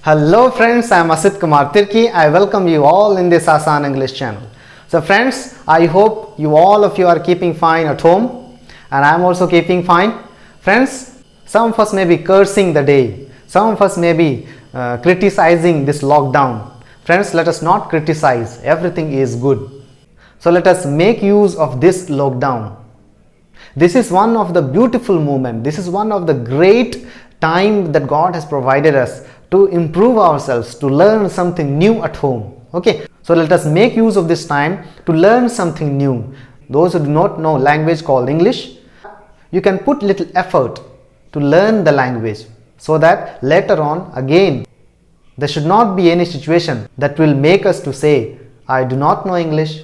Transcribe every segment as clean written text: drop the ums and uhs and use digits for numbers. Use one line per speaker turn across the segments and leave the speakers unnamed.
Hello friends, I am Asit Kumar Tirki. I welcome you all in this Asan English channel. So friends, I hope all of you are keeping fine at home, and I am also keeping fine. Friends, some of us may be cursing the day. Some of us may be criticizing this lockdown. Friends, let us not criticize. Everything is good. So let us make use of this lockdown. This is one of the beautiful moments. This is one of the great time that God has provided us to improve ourselves, to learn something new at home. Okay, so let us make use of this time to learn something new. Those who do not know language called English, you can put little effort to learn the language so that later on again there should not be any situation that will make us to say, I do not know English.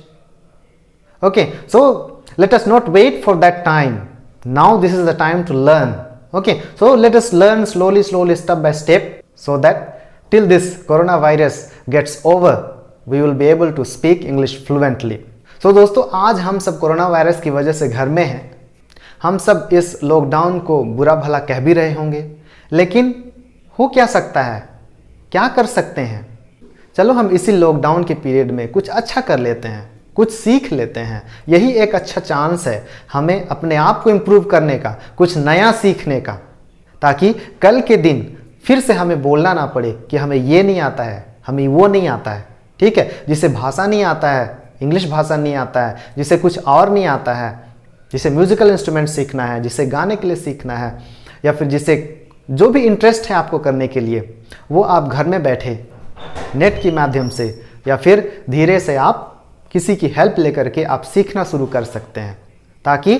Okay, so let us not wait for that time. Now this is the time to learn. Okay, so let us learn slowly, step by step, so that till this coronavirus gets over, we will be able to speak English fluently. So दोस्तों, आज हम सब corona virus की वजह से घर में हैं. हम सब इस लॉकडाउन को बुरा भला कह भी रहे होंगे, लेकिन हो क्या सकता है, क्या कर सकते हैं? चलो हम इसी लॉकडाउन के पीरियड में कुछ अच्छा कर लेते हैं, कुछ सीख लेते हैं. यही एक अच्छा चांस है हमें अपने आप को इम्प्रूव करने का, कुछ नया सीखने का, ताकि कल के दिन फिर से हमें बोलना ना पड़े कि हमें ये नहीं आता है, हमें वो नहीं आता है. ठीक है, जिसे भाषा नहीं आता है, इंग्लिश भाषा नहीं आता है, जिसे कुछ और नहीं आता है, जिसे म्यूजिकल इंस्ट्रूमेंट सीखना है, जिसे गाने के लिए सीखना है, या फिर जिसे जो भी इंटरेस्ट है आपको करने के लिए, वो आप घर में बैठे नेट के माध्यम से या फिर धीरे से आप किसी की हेल्प लेकर के आप सीखना शुरू कर सकते हैं, ताकि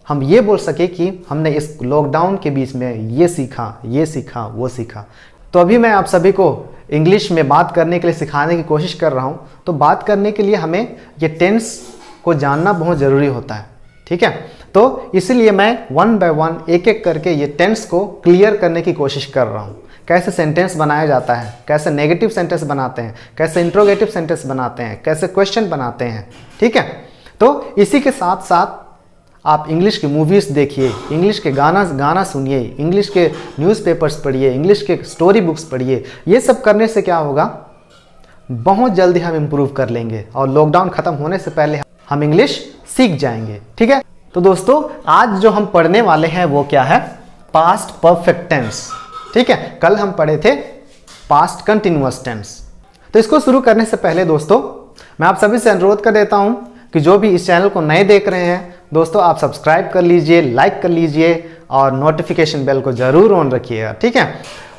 हम ये बोल सके कि हमने इस लॉकडाउन के बीच में ये सीखा, वो सीखा. तो अभी मैं आप सभी को इंग्लिश में बात करने के लिए सिखाने की कोशिश कर रहा हूँ. तो बात करने के लिए हमें ये टेंस को जानना बहुत ज़रूरी होता है. ठीक है, तो इसीलिए मैं वन बाय वन एक एक करके ये टेंस को क्लियर करने की कोशिश कर रहा हूँ. कैसे सेंटेंस बनाया जाता है, कैसे नेगेटिव सेंटेंस बनाते हैं, कैसे इंट्रोगेटिव सेंटेंस बनाते हैं, कैसे क्वेश्चन बनाते हैं. ठीक है, तो इसी के साथ साथ आप इंग्लिश की मूवीज़ देखिए, इंग्लिश के गाना सुनिए, इंग्लिश के न्यूज़पेपर्स पढ़िए, इंग्लिश के स्टोरी बुक्स पढ़िए. ये सब करने से क्या होगा, बहुत जल्दी हम इम्प्रूव कर लेंगे और लॉकडाउन ख़त्म होने से पहले हम इंग्लिश सीख जाएंगे. ठीक है, तो दोस्तों आज जो हम पढ़ने वाले हैं वो क्या है, पास्ट परफेक्ट टेंस. ठीक है, कल हम पढ़े थे पास्ट कंटिन्यूअस टेंस. तो इसको शुरू करने से पहले दोस्तों मैं आप सभी से अनुरोध कर देता हूं कि जो भी इस चैनल को नए देख रहे हैं दोस्तों, आप सब्सक्राइब कर लीजिए, लाइक कर लीजिए और नोटिफिकेशन बेल को जरूर ऑन रखिएगा. ठीक है,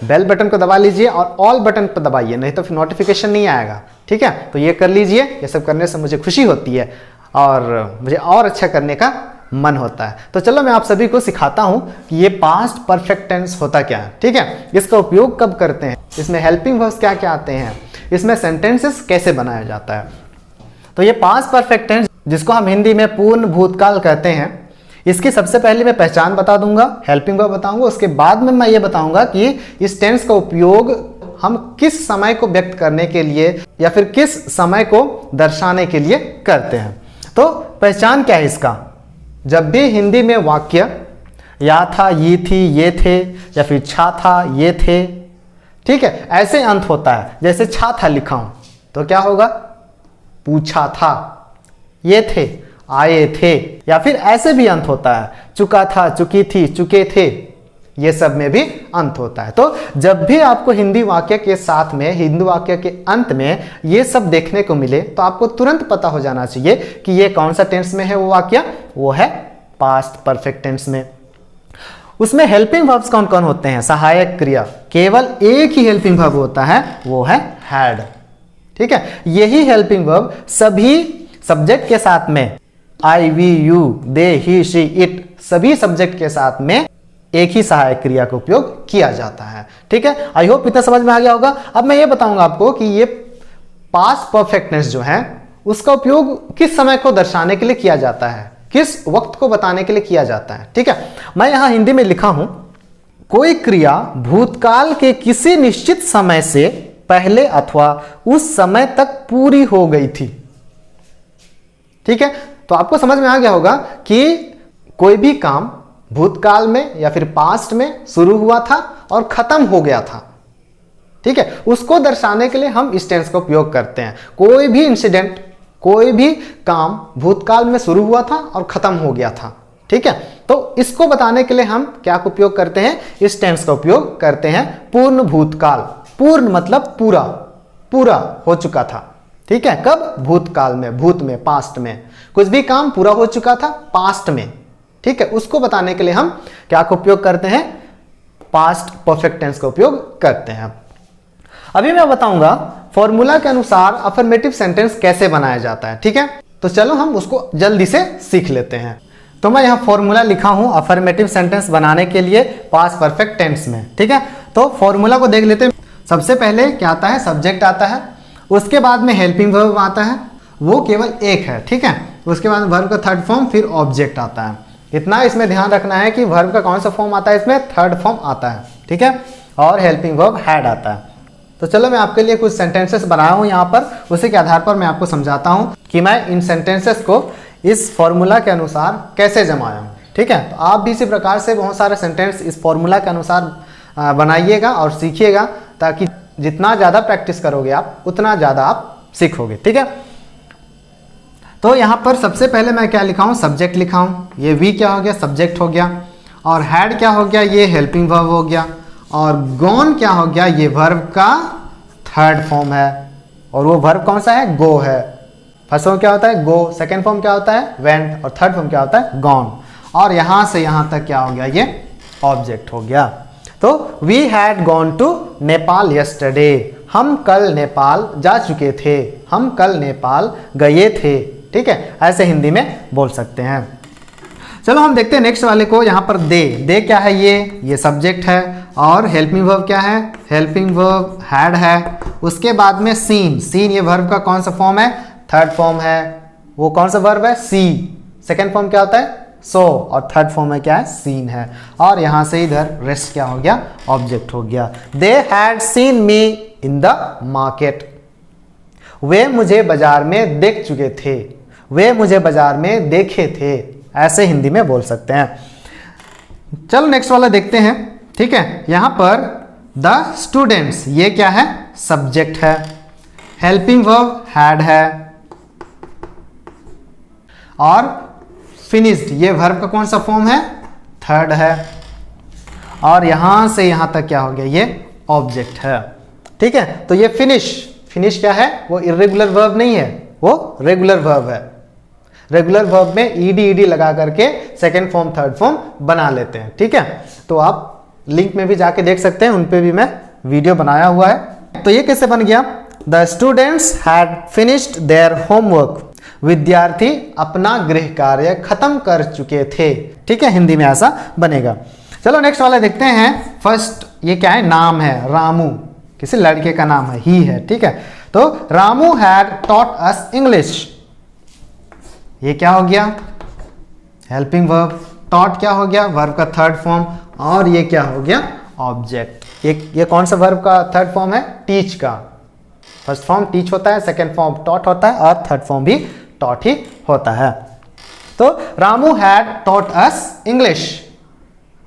बेल बटन को दबा लीजिए और ऑल बटन पर दबाइए, नहीं तो फिर नोटिफिकेशन नहीं आएगा. ठीक है, तो ये कर लीजिए. ये सब करने से मुझे खुशी होती है और मुझे और अच्छा करने का मन होता है. तो चलो मैं आप सभी को सिखाता हूं कि ये पास्ट परफेक्ट टेंस होता क्या है. ठीक है, इसका उपयोग कब करते हैं, इसमें हेल्पिंग वर्ब्स क्या क्या आते हैं, इसमें सेंटेंसेस कैसे बनाया जाता है. तो ये पास्ट परफेक्ट टेंस, जिसको हम हिंदी में पूर्ण भूतकाल कहते हैं, इसकी सबसे पहले मैं पहचान बता दूंगा, हेल्पिंग वर्ब बताऊंगा. उसके बाद में मैं ये बताऊंगा कि इस टेंस का उपयोग हम किस समय को व्यक्त करने के लिए या फिर किस समय को दर्शाने के लिए करते हैं. तो पहचान क्या है इसका, जब भी हिंदी में वाक्य या था, ये थी, ये थे, या फिर छा था, ये थे, ठीक है, ऐसे अंत होता है. जैसे छा था लिखा हूं तो क्या होगा, पूछा था, ये थे, आए थे, या फिर ऐसे भी अंत होता है, चुका था, चुकी थी, चुके थे, ये सब में भी अंत होता है. तो जब भी आपको हिंदी वाक्य के साथ में, हिंदी वाक्य के अंत में ये सब देखने को मिले तो आपको तुरंत पता हो जाना चाहिए कि ये कौन सा टेंस में है वो वाक्य, वो है पास्ट परफेक्ट टेंस में. उसमें हेल्पिंग वर्ब्स कौन कौन होते हैं, सहायक क्रिया, केवल एक ही हेल्पिंग वर्ब होता है, वो है हैड. ठीक है, यही हेल्पिंग वर्ब सभी सब्जेक्ट के साथ में, I, we, you, they, he, she, it, सभी सब्जेक्ट के साथ में एक ही सहायक क्रिया का उपयोग किया जाता है. ठीक है, आई होप इतना समझ में आ गया होगा. अब मैं ये बताऊंगा आपको कि ये पास्ट परफेक्ट टेंस जो है उसका उपयोग किस समय को दर्शाने के लिए किया जाता है, किस वक्त को बताने के लिए किया जाता है. ठीक है, मैं यहां हिंदी में लिखा हूं, कोई क्रिया भूतकाल के किसी निश्चित समय से पहले अथवा उस समय तक पूरी हो गई थी. ठीक है, तो आपको समझ में आ गया होगा कि कोई भी काम भूतकाल में या फिर पास्ट में शुरू हुआ था और खत्म हो गया था. ठीक है, उसको दर्शाने के लिए हम इस टेंस का उपयोग करते हैं। कोई भी इंसिडेंट, कोई भी काम भूतकाल में शुरू हुआ था और खत्म हो गया था, ठीक है, तो इसको बताने के लिए हम क्या का उपयोग करते हैं, इस टेंस का उपयोग करते हैं पूर्ण भूतकाल। पूर्ण मतलब पूरा, पूरा हो चुका था, ठीक है, कब, भूतकाल में, भूत में, पास्ट में, कुछ भी काम पूरा हो चुका था पास्ट में, ठीक है, उसको बताने के लिए हम क्या का उपयोग करते हैं, पास्ट परफेक्ट टेंस का उपयोग करते हैं। अभी मैं बताऊंगा फॉर्मूला के अनुसार अफर्मेटिव सेंटेंस कैसे बनाया जाता है, ठीक है, तो चलो हम उसको जल्दी से सीख लेते हैं। तो मैं यहाँ फॉर्मूला लिखा हूं अफर्मेटिव सेंटेंस बनाने के लिए पास्ट परफेक्ट टेंस में, ठीक है, तो फॉर्मूला को देख लेते हैं। सबसे पहले क्या आता है, सब्जेक्ट आता है, उसके बाद में हेल्पिंग वर्ब आता है, वो केवल एक है, ठीक है, उसके बाद वर्ब का थर्ड फॉर्म, फिर ऑब्जेक्ट आता है। इतना इसमें ध्यान रखना है कि वर्ब का कौन सा फॉर्म आता है, इसमें थर्ड फॉर्म आता है, ठीक है, और हेल्पिंग वर्ब हैड आता है। तो चलो मैं आपके लिए कुछ सेंटेंसेस बनाया हूं यहाँ पर, उसी के आधार पर मैं आपको समझाता हूं कि मैं इन सेंटेंसेस को इस फॉर्मूला के अनुसार कैसे जमाया हूं, ठीक है। तो आप भी इसी प्रकार से बहुत सारे सेंटेंस इस फॉर्मूला के अनुसार बनाइएगा और सीखिएगा, ताकि जितना ज़्यादा प्रैक्टिस करोगे आप उतना ज़्यादा आप सीखोगे, ठीक है। तो यहाँ पर सबसे पहले मैं क्या लिखा हूँ, सब्जेक्ट लिखा हूँ, ये वी क्या हो गया, सब्जेक्ट हो गया, और हैड क्या हो गया, ये हेल्पिंग वर्ब हो गया, और गॉन क्या हो गया, ये वर्ब का थर्ड फॉर्म है, और वो वर्ब कौन सा है, गो है। फर्स्ट फॉर्म क्या होता है, गो, सेकेंड फॉर्म क्या होता है, वेंट, और थर्ड फॉर्म क्या होता है, गॉन, और यहाँ से यहाँ तक क्या हो गया, ये ऑब्जेक्ट हो गया। तो we had gone to Nepal yesterday, हम कल नेपाल जा चुके थे, हम कल नेपाल गए थे, ठीक है, ऐसे हिंदी में बोल सकते हैं। चलो हम देखते हैं नेक्स्ट वाले को। यहाँ पर दे क्या है, ये सब्जेक्ट है, और हेल्पिंग वर्ब क्या है, हेल्पिंग वर्ब हैड है। उसके बाद में सीन, सीन ये वर्ब का कौन सा फॉर्म है, थर्ड फॉर्म है, वो कौन सा वर्ब है, सी, सेकेंड फॉर्म क्या होता है, सो, और थर्ड फॉर्म में क्या है, सीन है, और यहाँ से इधर रेस्ट क्या हो गया, ऑब्जेक्ट हो गया। They had seen me in the market, वे मुझे बाजार में देख चुके थे, वे मुझे बाजार में देखे थे, ऐसे हिंदी में बोल सकते हैं। चलो नेक्स्ट वाला देखते हैं, ठीक है। यहां पर द स्टूडेंट्स, ये क्या है, सब्जेक्ट है, हेल्पिंग वर्ब हैड है, और फिनिश्ड ये वर्ब का कौन सा फॉर्म है, थर्ड है, और यहां से यहां तक क्या हो गया, ये ऑब्जेक्ट है, ठीक है। तो ये फिनिश क्या है, वो इर्रेगुलर वर्ब नहीं है, वो रेगुलर वर्ब है। रेगुलर वर्ब में ईडी लगा करके सेकेंड फॉर्म थर्ड फॉर्म बना लेते हैं, ठीक है। तो आप लिंक में भी जाके देख सकते हैं, उन पे भी मैं वीडियो बनाया हुआ है। तो ये कैसे बन गया, the students had finished their homework, विद्यार्थी अपना गृह कार्य खत्म कर चुके थे, ठीक है, हिंदी में ऐसा बनेगा। चलो नेक्स्ट वाला देखते हैं। फर्स्ट ये क्या है, नाम है, रामू, किसी लड़के का नाम है, ही है, ठीक है। तो Ramu had taught us English, ये क्या हो गया, हेल्पिंग वर्ब, टॉट क्या हो गया, वर्ब का थर्ड फॉर्म, और ये क्या हो गया, ऑब्जेक्ट। ये कौन सा वर्ब का थर्ड फॉर्म है, टीच का। फर्स्ट फॉर्म टीच होता है, सेकेंड फॉर्म टॉट होता है, और थर्ड फॉर्म भी टॉट ही होता है। तो Ramu had taught us English,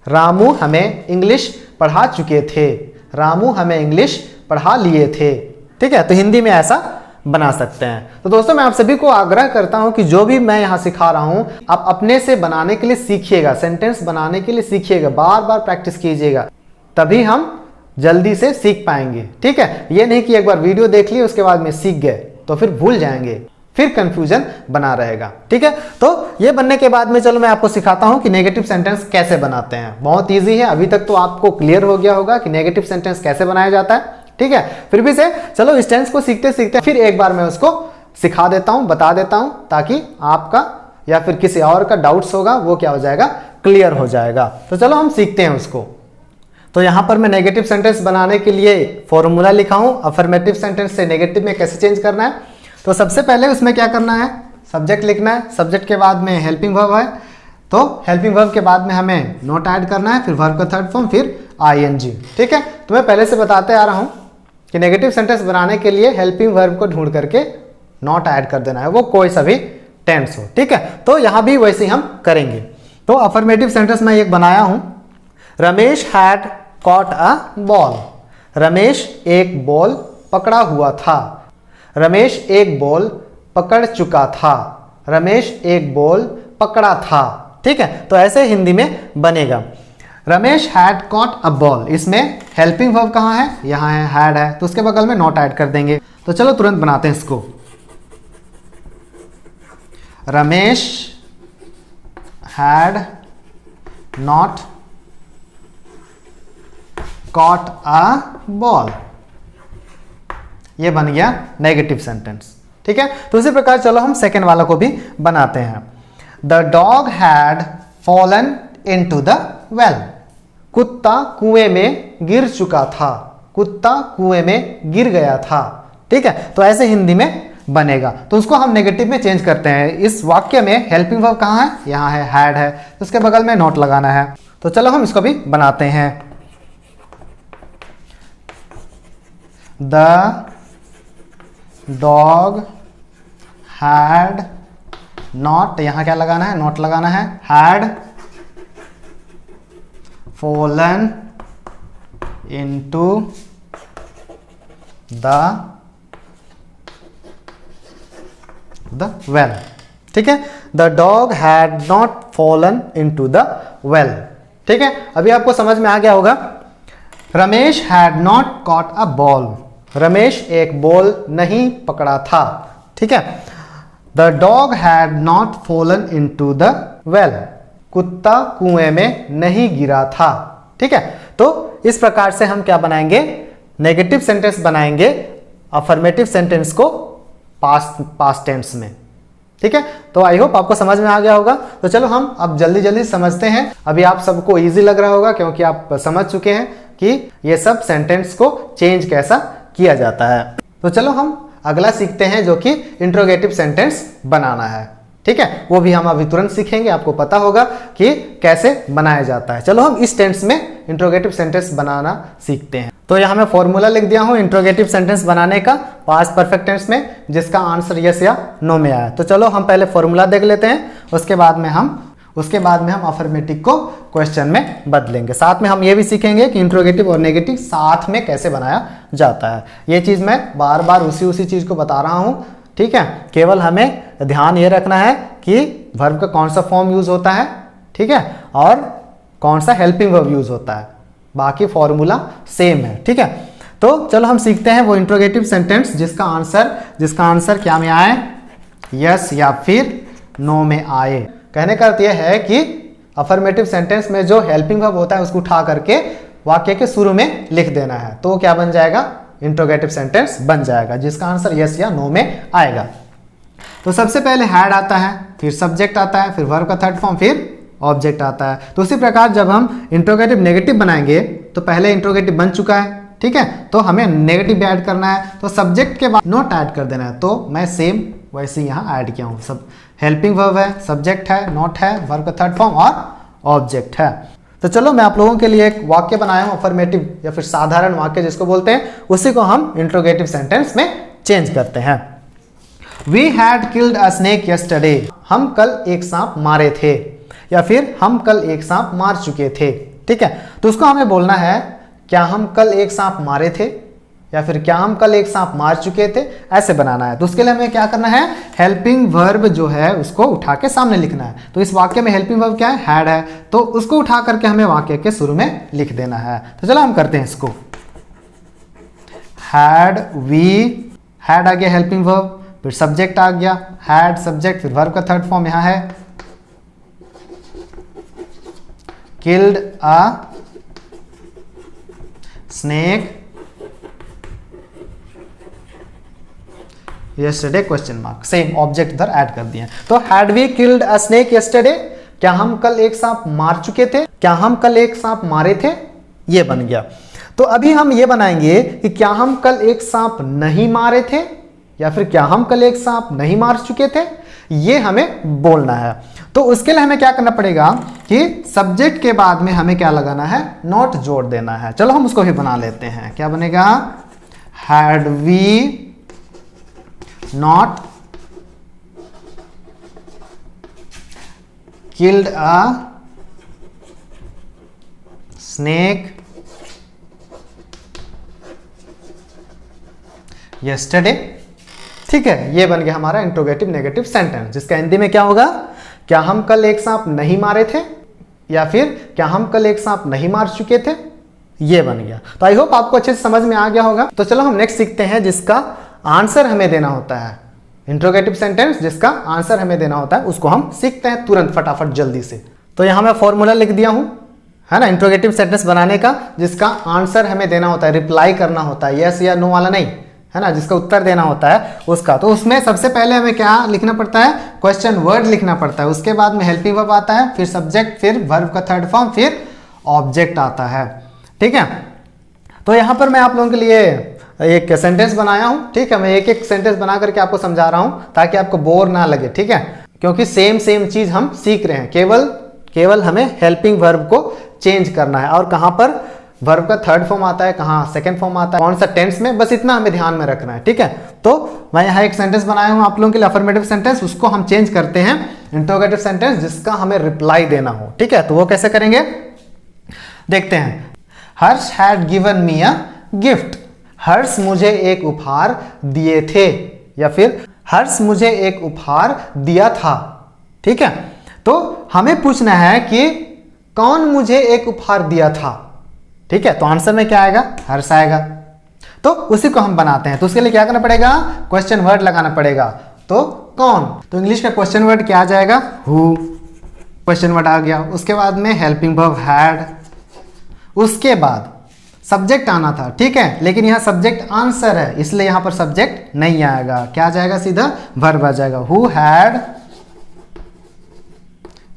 Ramu हमें इंग्लिश पढ़ा चुके थे, रामू हमें इंग्लिश पढ़ा लिए थे, ठीक है। तो हिंदी में ऐसा बना सकते हैं। तो दोस्तों मैं आप सभी को आग्रह करता हूं कि जो भी मैं यहां सिखा रहा हूं आप अपने से बनाने के लिए सीखिएगा, सेंटेंस बनाने के लिए सीखिएगा, बार बार प्रैक्टिस कीजिएगा, तभी हम जल्दी से सीख पाएंगे, ठीक है। ये नहीं कि एक बार वीडियो देख ली उसके बाद में सीख गए तो फिर भूल जाएंगे, फिर कंफ्यूजन बना रहेगा, ठीक है। तो ये बनने के बाद में चलो मैं आपको सिखाता हूं कि नेगेटिव सेंटेंस कैसे बनाते हैं। बहुत ईजी है, अभी तक तो आपको क्लियर हो गया होगा कि नेगेटिव सेंटेंस कैसे बनाया जाता है, ठीक है। फिर भी से चलो इस टेंस को सीखते सीखते फिर एक बार मैं उसको सिखा देता हूं, बता देता हूं, ताकि आपका या फिर किसी और का डाउट्स होगा वो क्या हो जाएगा, क्लियर हो जाएगा। तो चलो हम सीखते हैं उसको। तो यहां पर मैं नेगेटिव सेंटेंस बनाने के लिए फॉर्मूला लिखा हूं, अफर्मेटिव सेंटेंस से नेगेटिव में कैसे चेंज करना है। तो सबसे पहले उसमें क्या करना है, सब्जेक्ट लिखना है, सब्जेक्ट के बाद में हेल्पिंग वर्ब है, तो हेल्पिंग वर्ब के बाद में हमें नॉट ऐड करना है, फिर वर्ब का थर्ड फॉर्म, फिर आईएनजी, ठीक है। तो मैं पहले से बताते आ रहा हूं कि नेगेटिव सेंटेंस बनाने के लिए हेल्पिंग वर्ब को ढूंढ करके नॉट ऐड कर देना है, वो कोई सा भी टेंस हो, ठीक है। तो यहां भी वैसे ही हम करेंगे। तो अफर्मेटिव सेंटेंस मैं एक बनाया हूं, Ramesh had caught a ball, Ramesh एक बॉल पकड़ा हुआ था। रमेश एक बॉल पकड़ चुका था। रमेश एक बॉल पकड़ा था। ठीक है, तो ऐसे हिंदी में बनेगा। Ramesh had caught a ball, इसमें हेल्पिंग वर्ब कहाँ है, यहाँ है, हैड है, तो उसके बगल में नॉट ऐड कर देंगे। तो चलो तुरंत बनाते हैं इसको। Ramesh had not caught a ball, ये बन गया नेगेटिव सेंटेंस। ठीक है, तो उसी प्रकार चलो हम सेकेंड वाला को भी बनाते हैं। The dog had fallen into the well, कुत्ता कुएं में गिर चुका था। कुत्ता कुएं में गिर गया था। ठीक है, तो ऐसे हिंदी में बनेगा। तो उसको हम नेगेटिव में चेंज करते हैं। इस वाक्य में हेल्पिंग वर्ब कहाँ है, यहाँ है, हैड है, तो उसके बगल में नॉट लगाना है। तो चलो हम इसको भी बनाते हैं। द डॉग हैड नॉट, यहां क्या लगाना है, नॉट लगाना है, had fallen into the well. ठीक है, the dog had not fallen into the well. ठीक है, अभी आपको समझ में आ गया होगा। Ramesh had not caught a ball, Ramesh एक बॉल नहीं पकड़ा था। ठीक है, the dog had not fallen into the well, कुत्ता कुएं में नहीं गिरा था। ठीक है, तो इस प्रकार से हम क्या बनाएंगे, नेगेटिव सेंटेंस बनाएंगे अफर्मेटिव सेंटेंस को पास्ट टेंस में। ठीक है, तो आई होप आपको समझ में आ गया होगा। तो चलो हम अब जल्दी जल्दी समझते हैं। अभी आप सबको इजी लग रहा होगा क्योंकि आप समझ चुके हैं कि ये सब सेंटेंस को चेंज कैसा किया जाता है। तो चलो हम अगला सीखते हैं जो कि इंट्रोगेटिव सेंटेंस बनाना है। ठीक है, वो भी हम अभी तुरंत सीखेंगे, आपको पता होगा कि कैसे बनाया जाता है। चलो हम इस टेंस में इंट्रोगेटिव सेंटेंस बनाना सीखते हैं। तो यहाँ मैं फॉर्मूला लिख दिया हूँ इंट्रोगेटिव सेंटेंस बनाने का पास्ट परफेक्ट टेंस में, जिसका आंसर यस या नो में आया। तो चलो हम पहले फॉर्मूला देख लेते हैं, उसके बाद में हम अफर्मेटिव को क्वेश्चन में बदलेंगे। साथ में हम ये भी सीखेंगे कि इंट्रोगेटिव और नेगेटिव साथ में कैसे बनाया जाता है। ये चीज़ मैं बार बार उसी चीज़ को बता रहा हूँ। ठीक है, केवल हमें ध्यान ये रखना है कि वर्ब का कौन सा फॉर्म यूज होता है, ठीक है, और कौन सा हेल्पिंग वर्ब यूज होता है, बाकी फॉर्मूला सेम है। ठीक है, तो चलो हम सीखते हैं वो इंट्रोगेटिव सेंटेंस जिसका आंसर क्या में आए, यस या फिर नो में आए। कहने का अर्थ यह है कि अफर्मेटिव सेंटेंस में जो हेल्पिंग वर्ब होता है उसको उठा करके वाक्य के शुरू में लिख देना है, तो क्या बन जाएगा, इंट्रोगेटिव सेंटेंस बन जाएगा जिसका आंसर यस या नो में आएगा। तो सबसे पहले हैड आता है, फिर सब्जेक्ट आता है, फिर वर्ब का थर्ड फॉर्म, फिर ऑब्जेक्ट आता है। तो उसी प्रकार जब हम इंट्रोगेटिव नेगेटिव बनाएंगे तो पहले इंट्रोगेटिव बन चुका है, ठीक है, तो हमें नेगेटिव भी ऐड करना है, तो सब्जेक्ट के बाद नॉट ऐड कर देना है। तो मैं सेम वैसे यहाँ ऐड किया हूँ। सब हेल्पिंग वर्ब है, सब्जेक्ट है, नॉट है, वर्ब का थर्ड फॉर्म और ऑब्जेक्ट है। तो चलो मैं आप लोगों के लिए एक वाक्य बनाया हूँ अफर्मेटिव या फिर साधारण वाक्य जिसको बोलते हैं, उसी को हम इंट्रोगेटिव सेंटेंस में चेंज करते हैं। We had killed a snake yesterday, हम कल एक सांप मारे थे, या फिर हम कल एक सांप मार चुके थे। ठीक है, तो उसको हमें बोलना है क्या हम कल एक सांप मारे थे या फिर क्या हम कल एक सांप मार चुके थे, ऐसे बनाना है। तो उसके लिए हमें क्या करना है, हेल्पिंग वर्ब जो है उसको उठा के सामने लिखना है। तो इस वाक्य में हेल्पिंग वर्ब क्या है, हैड है, तो उसको उठा करके हमें वाक्य के शुरू में लिख देना है। तो चलो हम करते हैं इसको। हैड आ गया हेल्पिंग वर्ब, फिर सब्जेक्ट आ गया, हैड सब्जेक्ट, फिर वर्ब का थर्ड फॉर्म यहाँ है, killed a snake yesterday question mark, same object इधर ऐड कर दिए। तो had we killed a snake yesterday, क्या हम कल एक सांप मार चुके थे, क्या हम कल एक सांप मारे थे, ये बन गया। तो अभी हम ये बनाएंगे कि क्या हम कल एक सांप नहीं मारे थे या फिर क्या हम कल एक सांप नहीं मार चुके थे, ये हमें बोलना है। तो उसके लिए हमें क्या करना पड़ेगा कि सब्जेक्ट के बाद में हमें क्या लगाना है, नॉट जोड़ देना है। चलो हम उसको भी बना लेते हैं। क्या बनेगा, had we not killed a snake yesterday। ठीक है, ये बन गया हमारा इंट्रोगेटिव नेगेटिव सेंटेंस, जिसका हिंदी में क्या होगा, क्या हम कल एक सांप नहीं मारे थे, या फिर क्या हम कल एक सांप नहीं मार चुके थे, ये बन गया। तो आई होप आपको अच्छे से समझ में आ गया होगा। तो चलो हम नेक्स्ट सीखते हैं, जिसका आंसर हमें देना होता है। इंट्रोगेटिव सेंटेंस जिसका आंसर हमें देना होता है, उसको हम सीखते हैं तुरंत फटाफट जल्दी से। तो यहां मैं फॉर्मूला लिख दिया हूं, है ना, इंट्रोगेटिव सेंटेंस बनाने का, जिसका आंसर हमें देना होता है, रिप्लाई करना होता है, यस या नो वाला नहीं, है ना, जिसका उत्तर देना होता है उसका। तो उसमें सबसे पहले हमें क्या लिखना पड़ता है, क्वेश्चन वर्ड लिखना पड़ता है, उसके बाद में हेल्पिंग वर्ब आता है, फिर सब्जेक्ट, फिर वर्ब का थर्ड फॉर्म, फिर ऑब्जेक्ट आता है। ठीक है, तो यहां पर मैं आप लोगों के लिए एक सेंटेंस बनाया हूं। ठीक है, मैं एक एक सेंटेंस बना करके आपको समझा रहा हूं ताकि आपको बोर ना लगे। ठीक है, क्योंकि सेम चीज हम सीख रहे हैं, केवल हमें हेल्पिंग वर्ब को चेंज करना है, और कहां पर वर्ब का थर्ड फॉर्म आता है, कहां सेकंड फॉर्म आता है, कौन सा टेंस में, बस इतना हमें ध्यान में रखना है। ठीक है, तो मैं यहाँ एक सेंटेंस बनाया हूं आप लोगों के लिए, अफर्मेटिव सेंटेंस, उसको हम चेंज करते हैं इंट्रोगेटिव सेंटेंस, जिसका हमें रिप्लाई देना हो। ठीक है, तो वो कैसे करेंगे देखते हैं। Harsh had given me a gift. Harsh मुझे एक उपहार दिए थे, या फिर हर्ष मुझे एक उपहार दिया था। ठीक है, तो हमें पूछना है कि कौन मुझे एक उपहार दिया था। ठीक है, तो आंसर में क्या आएगा, हर्ष आएगा। तो उसी को हम बनाते हैं, तो उसके लिए क्या करना पड़ेगा, क्वेश्चन वर्ड लगाना पड़ेगा। तो कौन, तो इंग्लिश का क्वेश्चन वर्ड क्या आ जाएगा, हु, क्वेश्चन वर्ड आ गया। उसके बाद में हेल्पिंग वर्ब हैड, उसके बाद सब्जेक्ट आना था। ठीक है, लेकिन यहां सब्जेक्ट आंसर है, इसलिए यहां पर सब्जेक्ट नहीं आएगा, क्या जाएगा, सीधा वर्ब आ जाएगा। Who had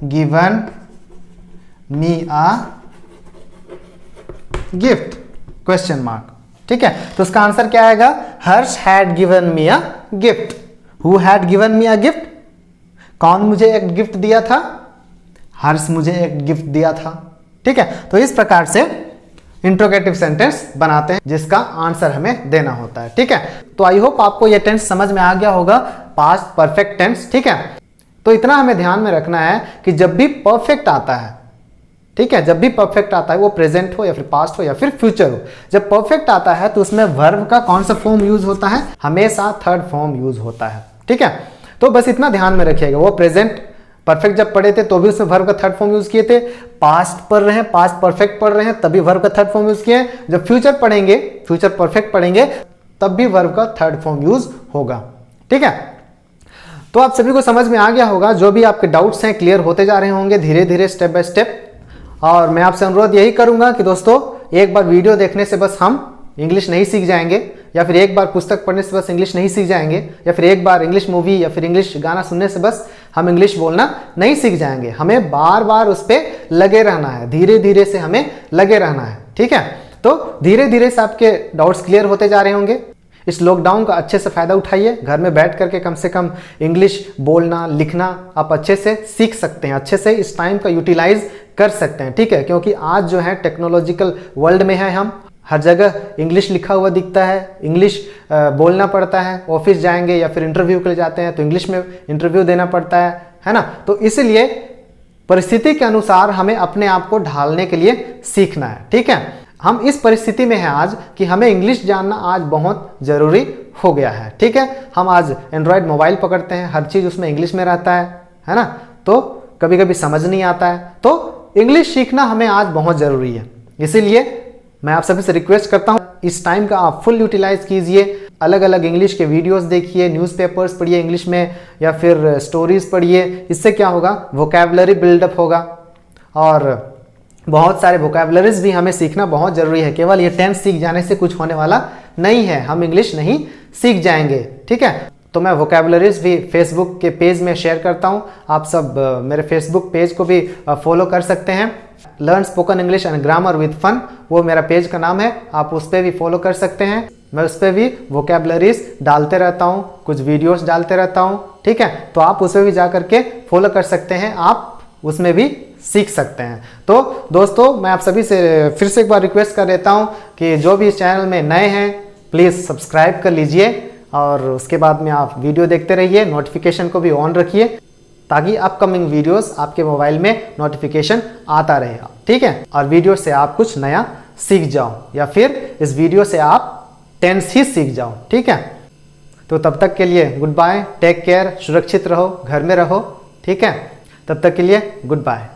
given me a gift, question mark. ठीक है, तो उसका आंसर क्या आएगा, Harsh had given me a gift. Who had given me a gift, कौन मुझे एक गिफ्ट दिया था, हर्ष मुझे एक गिफ्ट दिया था। ठीक है, तो इस प्रकार से इंट्रोगेटिव सेंटेंस बनाते हैं, जिसका आंसर हमें देना होता है। ठीक है, तो आई होप आपको यह टेंस समझ में आ गया होगा, पास्ट परफेक्ट टेंस। ठीक है, तो इतना हमें ध्यान में रखना है कि जब भी परफेक्ट आता है, ठीक है, जब भी परफेक्ट आता है, वो प्रेजेंट हो या फिर पास्ट हो या फिर फ्यूचर हो, जब परफेक्ट आता है तो उसमें वर्ब का कौन सा फॉर्म यूज होता है, हमेशा थर्ड फॉर्म यूज होता है। ठीक है, तो बस इतना ध्यान में रखिएगा। वो प्रेजेंट परफेक्ट जब पढ़े थे तो भी उसमें वर्ब का थर्ड फॉर्म यूज किए थे, पास्ट पढ़ रहे हैं, पास्ट परफेक्ट पढ़ रहे हैं, तभी वर्ब का थर्ड फॉर्म यूज किए, जब फ्यूचर पढ़ेंगे, फ्यूचर परफेक्ट पढ़ेंगे, तब भी वर्ब का थर्ड फॉर्म यूज होगा। ठीक है, तो आप सभी को समझ में आ गया होगा। जो भी आपके डाउट्स हैं क्लियर होते जा रहे होंगे धीरे धीरे, स्टेप बाय स्टेप। और मैं आपसे अनुरोध यही करूंगा कि दोस्तों, एक बार वीडियो देखने से बस हम इंग्लिश नहीं सीख जाएंगे, या फिर एक बार पुस्तक पढ़ने से बस इंग्लिश नहीं सीख जाएंगे, या फिर एक बार इंग्लिश मूवी या फिर इंग्लिश गाना सुनने से बस हम इंग्लिश बोलना नहीं सीख जाएंगे। हमें बार बार उस पर लगे रहना है, धीरे धीरे से हमें लगे रहना है। ठीक है, तो धीरे धीरे से आपके डाउट्स क्लियर होते जा रहे होंगे। इस लॉकडाउन का अच्छे से फायदा उठाइए, घर में बैठ करके कम से कम इंग्लिश बोलना लिखना आप अच्छे से सीख सकते हैं, अच्छे से इस टाइम का यूटिलाइज कर सकते हैं। ठीक है, क्योंकि आज जो है टेक्नोलॉजिकल वर्ल्ड में है, हम हर जगह इंग्लिश लिखा हुआ दिखता है, इंग्लिश बोलना पड़ता है, ऑफिस जाएंगे या फिर इंटरव्यू के लिए जाते हैं तो इंग्लिश में इंटरव्यू देना पड़ता है ना। तो इसलिए परिस्थिति के अनुसार हमें अपने आप को ढालने के लिए सीखना है। ठीक है, हम इस परिस्थिति में हैं आज कि हमें इंग्लिश जानना आज बहुत जरूरी हो गया है। ठीक है, हम आज एंड्रॉयड मोबाइल पकड़ते हैं, हर चीज उसमें इंग्लिश में रहता है ना, तो कभी कभी समझ नहीं आता है, तो इंग्लिश सीखना हमें आज बहुत जरूरी है। इसीलिए मैं आप सभी से रिक्वेस्ट करता हूं, इस टाइम का आप फुल यूटिलाइज कीजिए, अलग अलग इंग्लिश के वीडियोस देखिए, न्यूज़पेपर्स पढ़िए इंग्लिश में, या फिर स्टोरीज पढ़िए। इससे क्या होगा, वोकैबुलरी बिल्डअप होगा, और बहुत सारे वोकैबुलरीज भी हमें सीखना बहुत जरूरी है। केवल ये टेंस सीख जाने से कुछ होने वाला नहीं है, हम इंग्लिश नहीं सीख जाएंगे। ठीक है, तो मैं वोकैबुलरीज भी फेसबुक के पेज में शेयर करता हूँ, आप सब मेरे फेसबुक पेज को भी फॉलो कर सकते हैं। Learn spoken English and grammar with fun, वो मेरा पेज का नाम है, आप उस पर भी फॉलो कर सकते हैं। मैं उस पर भी वोकैबुलरीज डालते रहता हूँ, कुछ वीडियोस डालते रहता हूँ। ठीक है, तो आप उस पर भी जा करके फॉलो कर सकते हैं, आप उसमें भी सीख सकते हैं। तो दोस्तों, मैं आप सभी से फिर से एक बार रिक्वेस्ट कर देता हूँ कि जो भी इस चैनल में नए हैं प्लीज़ सब्सक्राइब कर लीजिए, और उसके बाद में आप वीडियो देखते रहिए, नोटिफिकेशन को भी ऑन रखिए, ताकि अपकमिंग वीडियोस आपके मोबाइल में नोटिफिकेशन आता रहेगा। ठीक है, और वीडियो से आप कुछ नया सीख जाओ, या फिर इस वीडियो से आप टेंस ही सीख जाओ। ठीक है, तो तब तक के लिए गुड बाय, टेक केयर, सुरक्षित रहो, घर में रहो, ठीक है। तब तक के लिए गुड बाय।